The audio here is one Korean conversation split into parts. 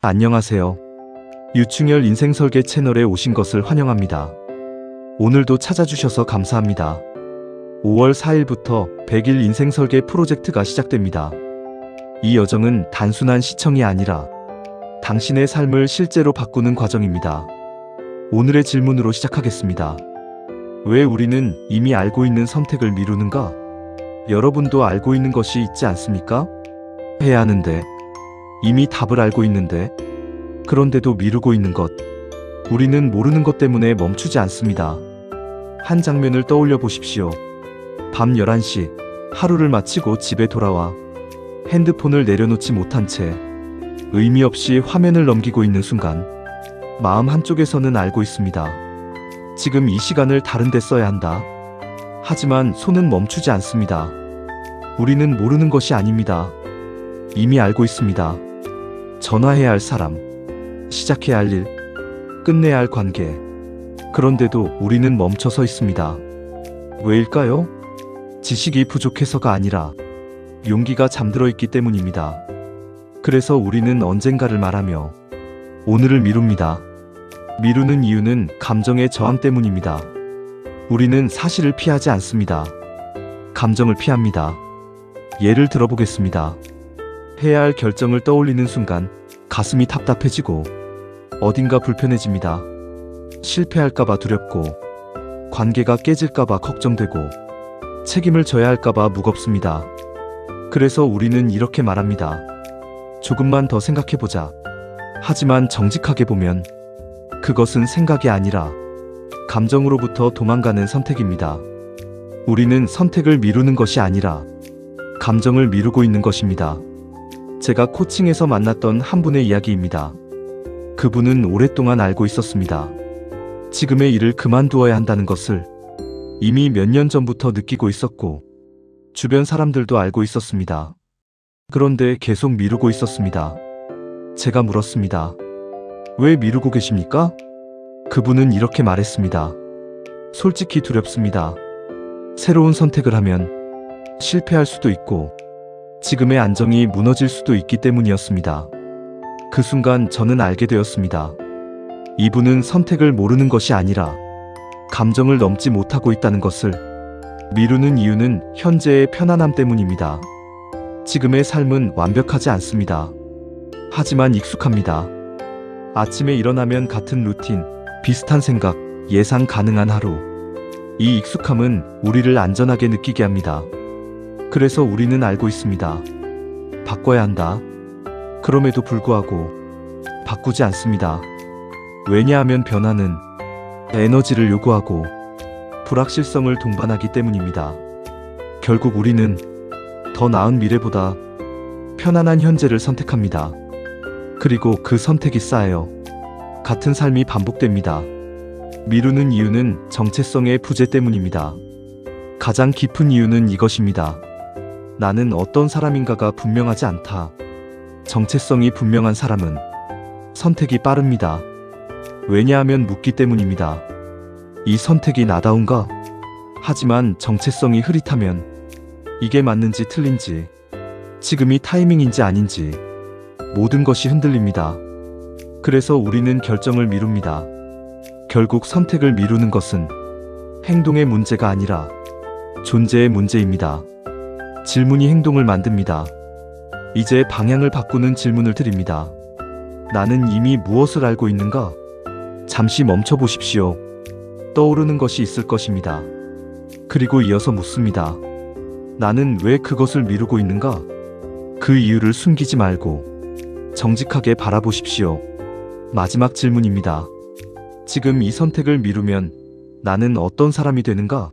안녕하세요. 유충열 인생설계 채널에 오신 것을 환영합니다. 오늘도 찾아주셔서 감사합니다. 5월 4일부터 100일 인생설계 프로젝트가 시작됩니다. 이 여정은 단순한 시청이 아니라 당신의 삶을 실제로 바꾸는 과정입니다. 오늘의 질문으로 시작하겠습니다. 왜 우리는 이미 알고 있는 선택을 미루는가? 여러분도 알고 있는 것이 있지 않습니까? 해야 하는데, 이미 답을 알고 있는데, 그런데도 미루고 있는 것. 우리는 모르는 것 때문에 멈추지 않습니다. 한 장면을 떠올려 보십시오. 밤 11시, 하루를 마치고 집에 돌아와 핸드폰을 내려놓지 못한 채 의미 없이 화면을 넘기고 있는 순간, 마음 한쪽에서는 알고 있습니다. 지금 이 시간을 다른 데 써야 한다. 하지만 손은 멈추지 않습니다. 우리는 모르는 것이 아닙니다. 이미 알고 있습니다. 전화해야 할 사람, 시작해야 할 일, 끝내야 할 관계. 그런데도 우리는 멈춰서 있습니다. 왜일까요? 지식이 부족해서가 아니라 용기가 잠들어 있기 때문입니다. 그래서 우리는 언젠가를 말하며 오늘을 미룹니다. 미루는 이유는 감정의 저항 때문입니다. 우리는 사실을 피하지 않습니다. 감정을 피합니다. 예를 들어보겠습니다. 해야 할 결정을 떠올리는 순간 가슴이 답답해지고 어딘가 불편해집니다. 실패할까봐 두렵고 관계가 깨질까봐 걱정되고 책임을 져야 할까봐 무겁습니다. 그래서 우리는 이렇게 말합니다. 조금만 더 생각해보자. 하지만 정직하게 보면 그것은 생각이 아니라 감정으로부터 도망가는 선택입니다. 우리는 선택을 미루는 것이 아니라 감정을 미루고 있는 것입니다. 제가 코칭에서 만났던 한 분의 이야기입니다. 그분은 오랫동안 알고 있었습니다. 지금의 일을 그만두어야 한다는 것을 이미 몇 년 전부터 느끼고 있었고 주변 사람들도 알고 있었습니다. 그런데 계속 미루고 있었습니다. 제가 물었습니다. 왜 미루고 계십니까? 그분은 이렇게 말했습니다. 솔직히 두렵습니다. 새로운 선택을 하면 실패할 수도 있고 지금의 안정이 무너질 수도 있기 때문이었습니다. 그 순간 저는 알게 되었습니다. 이분은 선택을 모르는 것이 아니라 감정을 넘지 못하고 있다는 것을. 미루는 이유는 현재의 편안함 때문입니다. 지금의 삶은 완벽하지 않습니다. 하지만 익숙합니다. 아침에 일어나면 같은 루틴, 비슷한 생각, 예상 가능한 하루. 이 익숙함은 우리를 안전하게 느끼게 합니다. 그래서 우리는 알고 있습니다. 바꿔야 한다. 그럼에도 불구하고 바꾸지 않습니다. 왜냐하면 변화는 에너지를 요구하고 불확실성을 동반하기 때문입니다. 결국 우리는 더 나은 미래보다 편안한 현재를 선택합니다. 그리고 그 선택이 쌓여 같은 삶이 반복됩니다. 미루는 이유는 정체성의 부재 때문입니다. 가장 깊은 이유는 이것입니다. 나는 어떤 사람인가가 분명하지 않다. 정체성이 분명한 사람은 선택이 빠릅니다. 왜냐하면 묻기 때문입니다. 이 선택이 나다운가? 하지만 정체성이 흐릿하면 이게 맞는지 틀린지, 지금이 타이밍인지 아닌지 모든 것이 흔들립니다. 그래서 우리는 결정을 미룹니다. 결국 선택을 미루는 것은 행동의 문제가 아니라 존재의 문제입니다. 질문이 행동을 만듭니다. 이제 방향을 바꾸는 질문을 드립니다. 나는 이미 무엇을 알고 있는가? 잠시 멈춰 보십시오. 떠오르는 것이 있을 것입니다. 그리고 이어서 묻습니다. 나는 왜 그것을 미루고 있는가? 그 이유를 숨기지 말고 정직하게 바라보십시오. 마지막 질문입니다. 지금 이 선택을 미루면 나는 어떤 사람이 되는가?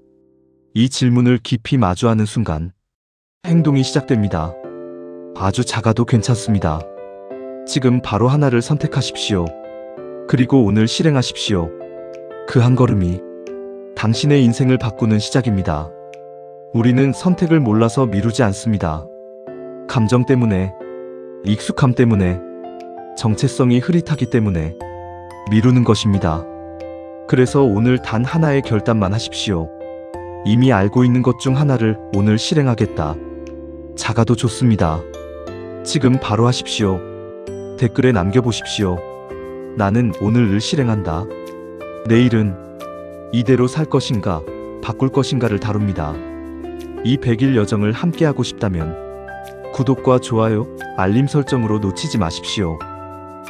이 질문을 깊이 마주하는 순간 행동이 시작됩니다. 아주 작아도 괜찮습니다. 지금 바로 하나를 선택하십시오. 그리고 오늘 실행하십시오. 그 한 걸음이 당신의 인생을 바꾸는 시작입니다. 우리는 선택을 몰라서 미루지 않습니다. 감정 때문에, 익숙함 때문에, 정체성이 흐릿하기 때문에 미루는 것입니다. 그래서 오늘 단 하나의 결단만 하십시오. 이미 알고 있는 것 중 하나를 오늘 실행하겠다. 작아도 좋습니다. 지금 바로 하십시오. 댓글에 남겨보십시오. 나는 오늘을 실행한다. 내일은 이대로 살 것인가, 바꿀 것인가를 다룹니다. 이 100일 여정을 함께하고 싶다면 구독과 좋아요, 알림 설정으로 놓치지 마십시오.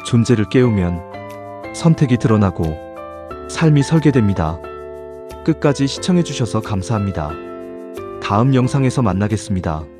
존재를 깨우면 선택이 드러나고 삶이 설계됩니다. 끝까지 시청해주셔서 감사합니다. 다음 영상에서 만나겠습니다.